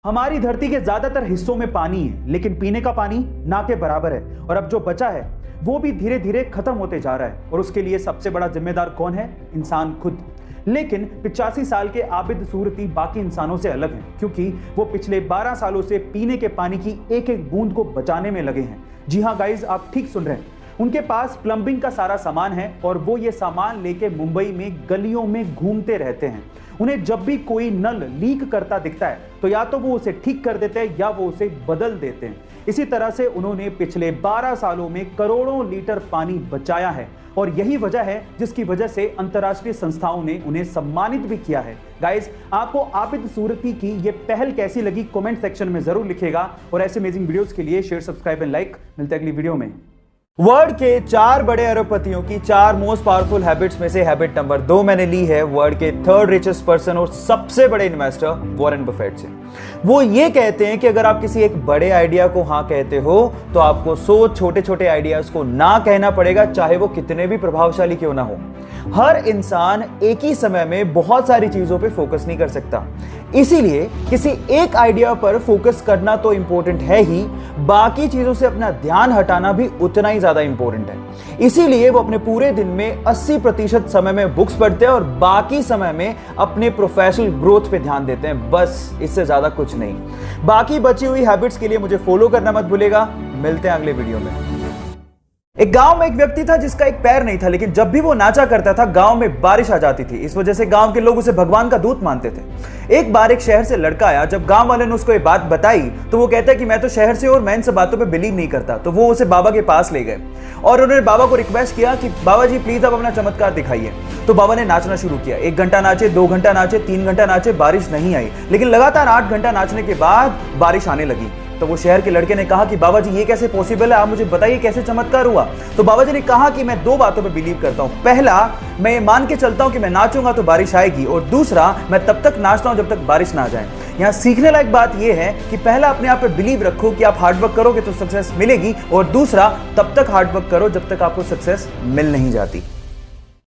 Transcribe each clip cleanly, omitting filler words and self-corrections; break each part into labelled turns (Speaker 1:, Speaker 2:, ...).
Speaker 1: हमारी धरती के ज्यादातर हिस्सों में पानी है, लेकिन पीने का पानी ना के बराबर है। और अब जो बचा है वो भी धीरे धीरे खत्म होते जा रहा है। और उसके लिए सबसे बड़ा जिम्मेदार कौन है? इंसान खुद। लेकिन 85 साल के आबिद सूरती बाकी इंसानों से अलग हैं, क्योंकि वो पिछले 12 सालों से पीने के पानी की एक एक बूंद को बचाने में लगे हैं। जी हाँ गाइज, आप ठीक सुन रहे हैं। उनके पास प्लम्बिंग का सारा सामान है और वो ये सामान लेके मुंबई में गलियों में घूमते रहते हैं। उन्हें जब भी कोई नल लीक करता दिखता है तो या तो वो उसे ठीक कर देते हैं या वो उसे बदल देते हैं। इसी तरह से उन्होंने पिछले 12 सालों में करोड़ों लीटर पानी बचाया है और यही वजह है जिसकी वजह से अंतर्राष्ट्रीय संस्थाओं ने उन्हें सम्मानित भी किया है। गाइस, आपको आबिद सूरती की ये पहल कैसी लगी कमेंट सेक्शन में जरूर लिखिएगा और ऐसे अमेजिंग वीडियोस के लिए शेयर, सब्सक्राइब एंड लाइक। मिलते हैं अगली वीडियो में। वर्ल्ड के 4 बड़े अरबपतियों की 4 मोस्ट पावरफुल हैबिट्स में से हैबिट नंबर 2 मैंने ली है वर्ल्ड के 3rd रिचेस्ट पर्सन और सबसे बड़े इन्वेस्टर वॉरेन बफेट से। वो ये कहते हैं कि अगर आप किसी एक बड़े आइडिया को हाँ कहते हो तो आपको 100 छोटे छोटे आइडियाज को ना कहना पड़ेगा, चाहे वो कितने भी प्रभावशाली क्यों ना हो। हर इंसान एक ही समय में बहुत सारी चीजों पे फोकस नहीं कर सकता, इसीलिए किसी एक आइडिया पर फोकस करना तो इंपॉर्टेंट है ही, बाकी चीजों से अपना ध्यान हटाना भी उतना ही ज्यादा इंपॉर्टेंट है। इसीलिए वो अपने पूरे दिन में 80% समय में बुक्स पढ़ते हैं और बाकी समय में अपने प्रोफेशनल ग्रोथ पे ध्यान देते हैं, बस इससे ज्यादा कुछ नहीं। बाकी बची हुई हैबिट्स के लिए मुझे फॉलो करना मत भूलेगा। मिलते हैं अगले वीडियो में। एक गांव में एक व्यक्ति था जिसका एक पैर नहीं था, लेकिन जब भी वो नाचा करता था गांव में बारिश आ जाती थी। इस वजह से गांव के लोग उसे भगवान का दूत मानते थे। एक बार एक शहर से लड़का आया। जब गांव वाले ने उसको ये बात बताई तो वो कहता है कि मैं तो शहर से और मैं इन सब बातों पे बिलीव नहीं करता। तो वो उसे बाबा के पास ले गए और उन्होंने बाबा को रिक्वेस्ट किया कि बाबा जी प्लीज आप अपना चमत्कार दिखाइए। तो बाबा ने नाचना शुरू किया। 1 घंटा नाचे, 2 घंटा नाचे, 3 घंटा नाचे, बारिश नहीं आई। लेकिन लगातार 8 घंटा नाचने के बाद बारिश आने लगी। तो वो शहर के लड़के ने कहा कि बाबा जी ये कैसे पॉसिबल है, आप मुझे बताइए कैसे चमत्कार हुआ। तो बाबा जी ने कहा कि मैं 2 बातों पे बिलीव करता हूं। पहला, मैं ये मान के चलता हूं कि मैं नाचूंगा तो बारिश आएगी, और दूसरा, मैं तब तक नाचता हूं जब तक बारिश ना आ जाए। यहां सीखने लायक बात यह है कि पहला अपने आप पे बिलीव रखो कि आप हार्डवर्क करोगे तो सक्सेस मिलेगी, और दूसरा, तब तक हार्डवर्क करो जब तक आपको सक्सेस मिल नहीं जाती।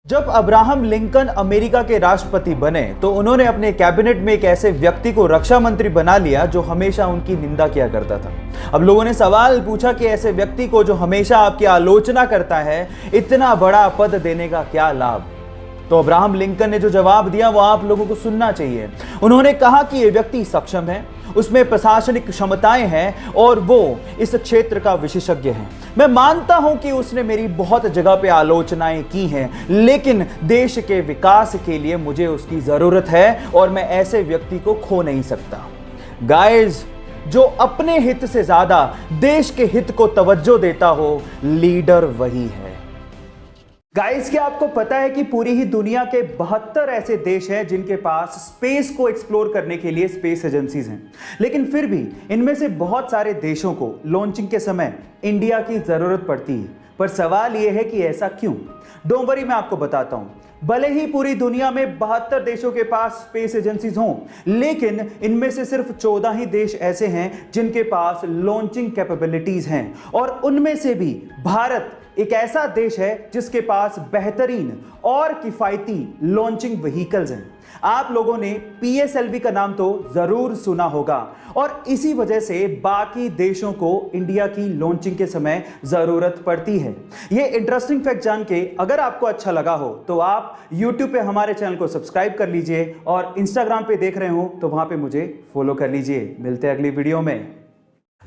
Speaker 1: जब अब्राहम लिंकन अमेरिका के राष्ट्रपति बने तो उन्होंने अपने कैबिनेट में एक ऐसे व्यक्ति को रक्षा मंत्री बना लिया जो हमेशा उनकी निंदा किया करता था। अब लोगों ने सवाल पूछा कि ऐसे व्यक्ति को जो हमेशा आपकी आलोचना करता है, इतना बड़ा पद देने का क्या लाभ? तो अब्राहम लिंकन ने जो जवाब दिया वो आप लोगों को सुनना चाहिए। उन्होंने कहा कि यह व्यक्ति सक्षम है, उसमें प्रशासनिक क्षमताएं हैं और वो इस क्षेत्र का विशेषज्ञ है। मैं मानता हूं कि उसने मेरी बहुत जगह पे आलोचनाएं की हैं, लेकिन देश के विकास के लिए मुझे उसकी जरूरत है और मैं ऐसे व्यक्ति को खो नहीं सकता। गाइस, जो अपने हित से ज्यादा देश के हित को तवज्जो देता हो, लीडर वही है। गाइस, क्या आपको पता है कि पूरी ही दुनिया के 72 ऐसे देश हैं जिनके पास स्पेस को एक्सप्लोर करने के लिए स्पेस एजेंसीज हैं, लेकिन फिर भी इनमें से बहुत सारे देशों को लॉन्चिंग के समय इंडिया की जरूरत पड़ती है। पर सवाल यह है कि ऐसा क्यों? डोंट वरी, मैं आपको बताता हूं। भले ही पूरी दुनिया में 72 देशों के पास स्पेस एजेंसीज हों, लेकिन इनमें से सिर्फ 14 ही देश ऐसे हैं जिनके पास लॉन्चिंग कैपेबिलिटीज हैं, और उनमें से भी भारत एक ऐसा देश है जिसके पास बेहतरीन और किफायती लॉन्चिंग व्हीकल्स हैं। आप लोगों ने PSLV का नाम तो जरूर सुना होगा, और इसी वजह से बाकी देशों को इंडिया की लॉन्चिंग के समय जरूरत पड़ती है। ये इंटरेस्टिंग फैक्ट जान के अगर आपको अच्छा लगा हो तो आप YouTube पे हमारे चैनल को सब्सक्राइब कर लीजिए, और Instagram पे देख रहे हो तो वहां पे मुझे फॉलो कर लीजिए। मिलते हैं अगली वीडियो में।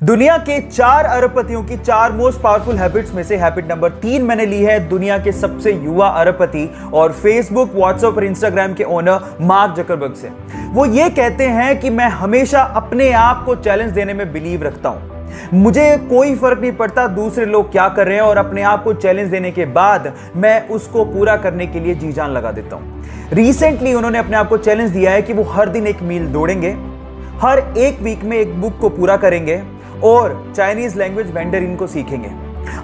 Speaker 1: दुनिया के 4 अरबपतियों की 4 मोस्ट पावरफुल हैबिट्स में से हैबिट नंबर 3 मैंने ली है दुनिया के सबसे युवा अरबपति और फेसबुक, व्हाट्सएप और इंस्टाग्राम के ओनर मार्क जकरबर्ग से। वो ये कहते हैं कि मैं हमेशा अपने आप को चैलेंज देने में बिलीव रखता हूं। मुझे कोई फर्क नहीं पड़ता दूसरे लोग क्या कर रहे हैं, और अपने आप को चैलेंज देने के बाद मैं उसको पूरा करने के लिए जी जान लगा देता हूं। रिसेंटली उन्होंने अपने आप को चैलेंज दिया है कि वो हर दिन 1 मील दौड़ेंगे, हर एक वीक में 1 बुक को पूरा करेंगे और चाइनीज लैंग्वेज मैंडरिन को सीखेंगे।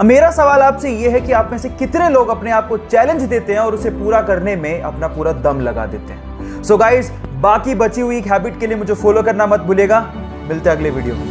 Speaker 1: मेरा सवाल आपसे यह है कि आप में से कितने लोग अपने आप को चैलेंज देते हैं और उसे पूरा करने में अपना पूरा दम लगा देते हैं? सो गाइस, बाकी बची हुई हैबिट के लिए मुझे फॉलो करना मत भूलिएगा। मिलते हैं अगले वीडियो में।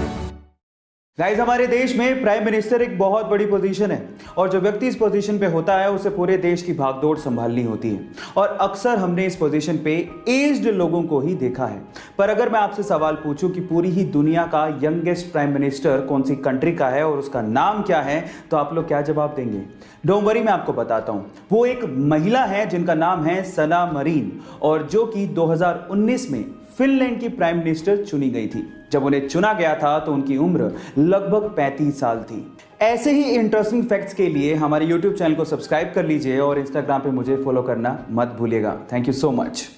Speaker 1: गाइस, हमारे देश में प्राइम मिनिस्टर एक बहुत बड़ी पोजीशन है और जो व्यक्ति इस पोजीशन पे होता है उसे पूरे देश की भागदौड़ संभालनी होती है और अक्सर हमने इस पोजीशन पे एज्ड लोगों को ही देखा है। पर अगर मैं आपसे सवाल पूछूं कि पूरी ही दुनिया का यंगेस्ट प्राइम मिनिस्टर कौन सी कंट्री का है और उसका नाम क्या है, तो आप लोग क्या जवाब देंगे? डोंट वरी, मैं आपको बताता हूं। वो एक महिला है जिनका नाम है सना मरीन और जो कि 2019 में फिनलैंड की प्राइम मिनिस्टर चुनी गई थी। जब उन्हें चुना गया था तो उनकी उम्र लगभग 35 साल थी। ऐसे ही इंटरेस्टिंग फैक्ट्स के लिए हमारे YouTube चैनल को सब्सक्राइब कर लीजिए और Instagram पे मुझे फॉलो करना मत भूलिएगा। Thank you so much.